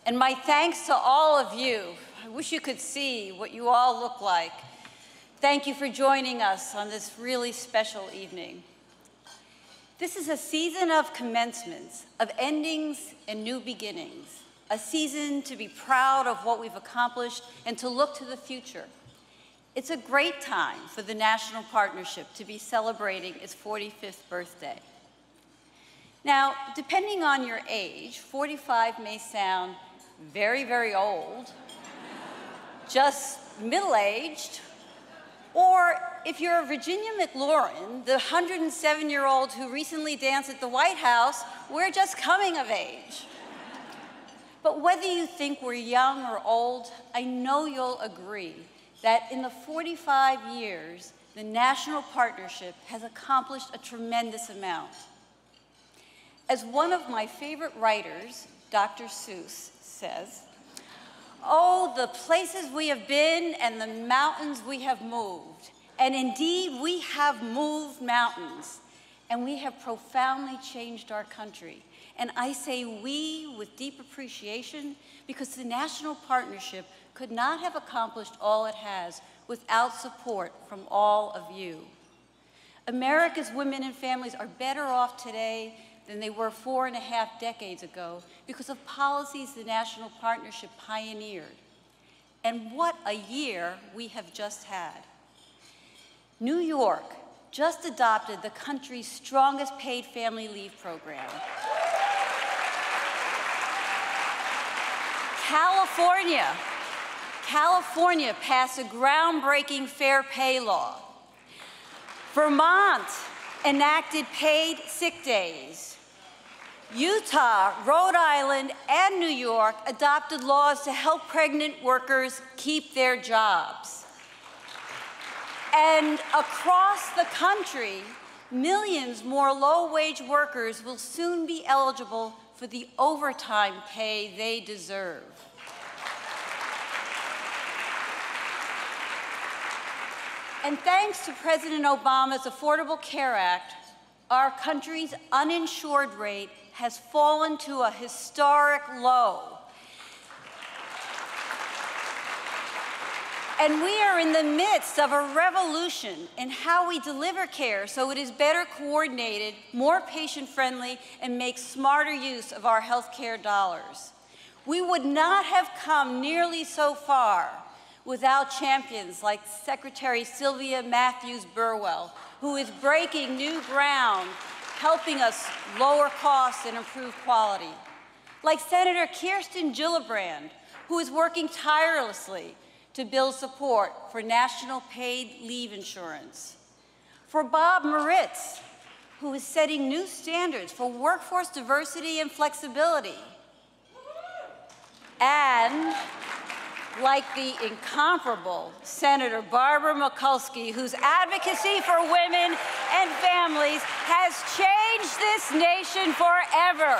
And my thanks to all of you. I wish you could see what you all look like. Thank you for joining us on this really special evening. This is a season of commencements, of endings and new beginnings, a season to be proud of what we've accomplished and to look to the future. It's a great time for the National Partnership to be celebrating its 45th birthday. Now, depending on your age, 45 may sound very, very old, just middle-aged, or if you're a Virginia McLaurin, the 107-year-old who recently danced at the White House, we're just coming of age. But whether you think we're young or old, I know you'll agree that in the 45 years, the National Partnership has accomplished a tremendous amount. As one of my favorite writers, Dr. Seuss, says, "Oh, the places we have been and the mountains we have moved. And indeed, we have moved mountains, and we have profoundly changed our country." And I say we with deep appreciation because the National Partnership could not have accomplished all it has without support from all of you. America's women and families are better off today than they were 4.5 decades ago because of policies the National Partnership pioneered. And what a year we have just had. New York just adopted the country's strongest paid family leave program. California passed a groundbreaking fair pay law. Vermont enacted paid sick days. Utah, Rhode Island, and New York adopted laws to help pregnant workers keep their jobs. And across the country, millions more low-wage workers will soon be eligible for the overtime pay they deserve. And thanks to President Obama's Affordable Care Act, our country's uninsured rate has fallen to a historic low. And we are in the midst of a revolution in how we deliver care so it is better coordinated, more patient-friendly, and makes smarter use of our health care dollars. We would not have come nearly so far without champions like Secretary Sylvia Matthews-Burwell, who is breaking new ground, helping us lower costs and improve quality. Like Senator Kirsten Gillibrand, who is working tirelessly to build support for national paid leave insurance. For Bob Moritz, who is setting new standards for workforce diversity and flexibility. And like the incomparable Senator Barbara Mikulski, whose advocacy for women and families has changed this nation forever.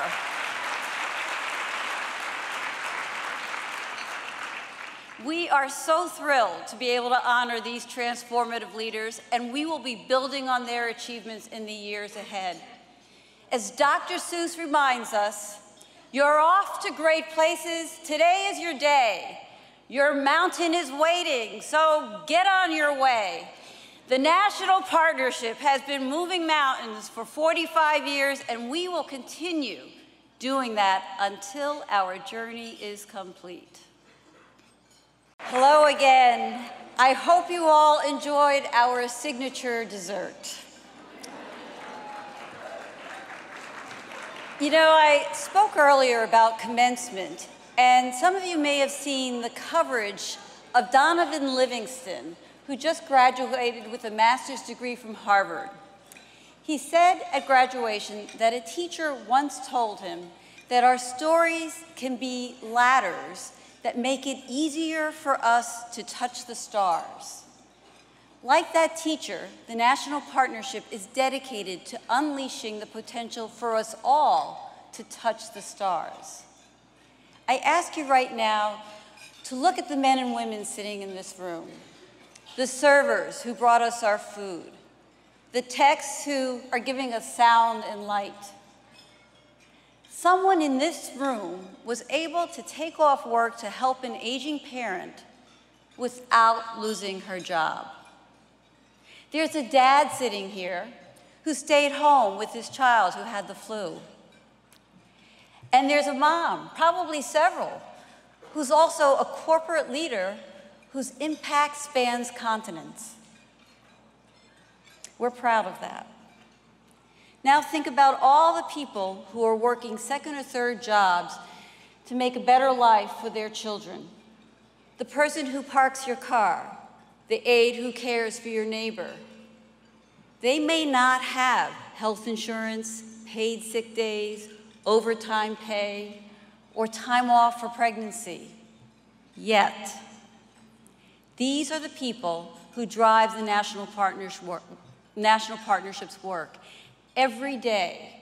We are so thrilled to be able to honor these transformative leaders, and we will be building on their achievements in the years ahead. As Dr. Seuss reminds us, you're off to great places. Today is your day. Your mountain is waiting, so get on your way. The National Partnership has been moving mountains for 45 years, and we will continue doing that until our journey is complete. Hello again. I hope you all enjoyed our signature dessert. You know, I spoke earlier about commencement, and some of you may have seen the coverage of Donovan Livingston, who just graduated with a master's degree from Harvard. He said at graduation that a teacher once told him that our stories can be ladders that make it easier for us to touch the stars. Like that teacher, the National Partnership is dedicated to unleashing the potential for us all to touch the stars. I ask you right now to look at the men and women sitting in this room, the servers who brought us our food, the techs who are giving us sound and light. Someone in this room was able to take off work to help an aging parent without losing her job. There's a dad sitting here who stayed home with his child who had the flu. And there's a mom, probably several, who's also a corporate leader whose impact spans continents. We're proud of that. Now think about all the people who are working second or third jobs to make a better life for their children. The person who parks your car, the aide who cares for your neighbor. They may not have health insurance, paid sick days, overtime pay, or time off for pregnancy. Yet, these are the people who drive the National Partnership's work every day.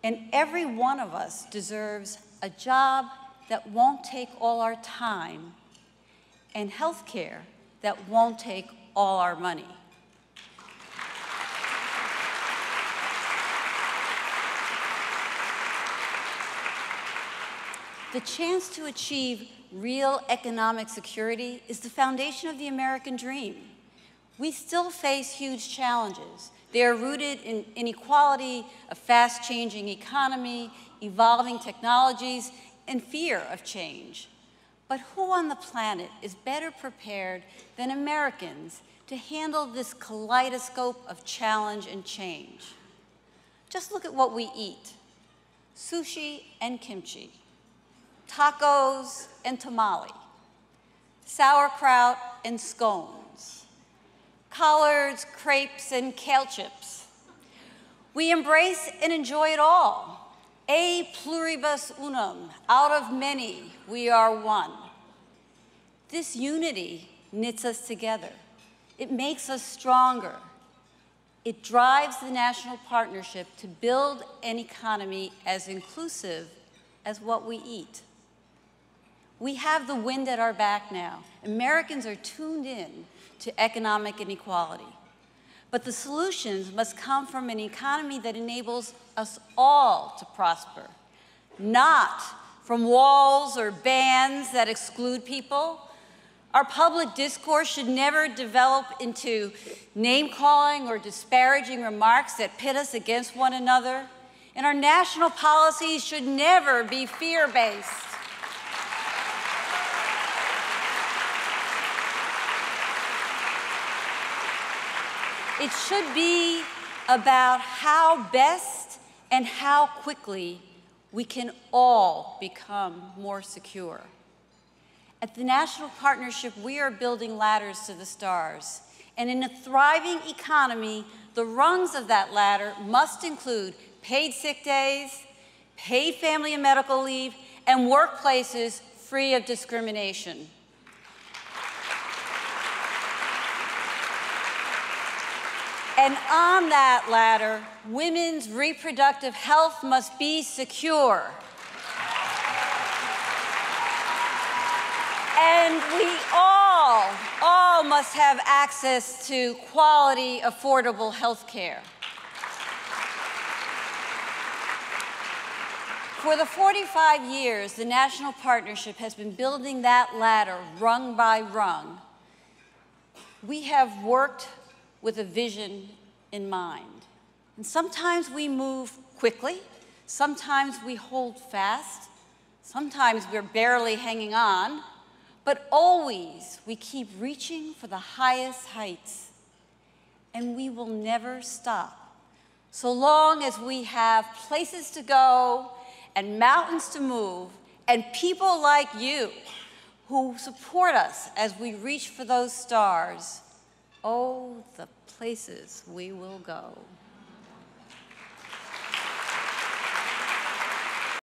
And every one of us deserves a job that won't take all our time and health care that won't take all our money. The chance to achieve real economic security is the foundation of the American dream. We still face huge challenges. They are rooted in inequality, a fast-changing economy, evolving technologies, and fear of change. But who on the planet is better prepared than Americans to handle this kaleidoscope of challenge and change? Just look at what we eat: sushi and kimchi, tacos and tamale, sauerkraut and scones, collards, crepes, and kale chips. We embrace and enjoy it all. E pluribus unum, out of many, we are one. This unity knits us together. It makes us stronger. It drives the National Partnership to build an economy as inclusive as what we eat. We have the wind at our back now. Americans are tuned in to economic inequality. But the solutions must come from an economy that enables us all to prosper, not from walls or bans that exclude people. Our public discourse should never develop into name-calling or disparaging remarks that pit us against one another. And our national policies should never be fear-based. It should be about how best and how quickly we can all become more secure. At the National Partnership, we are building ladders to the stars. And in a thriving economy, the rungs of that ladder must include paid sick days, paid family and medical leave, and workplaces free of discrimination. And on that ladder, women's reproductive health must be secure. And we all must have access to quality, affordable health care. For the 45 years, the National Partnership has been building that ladder rung by rung. We have worked with a vision in mind. And sometimes we move quickly, sometimes we hold fast, sometimes we're barely hanging on, but always we keep reaching for the highest heights. And we will never stop, so long as we have places to go and mountains to move and people like you who support us as we reach for those stars. Oh, the places we will go.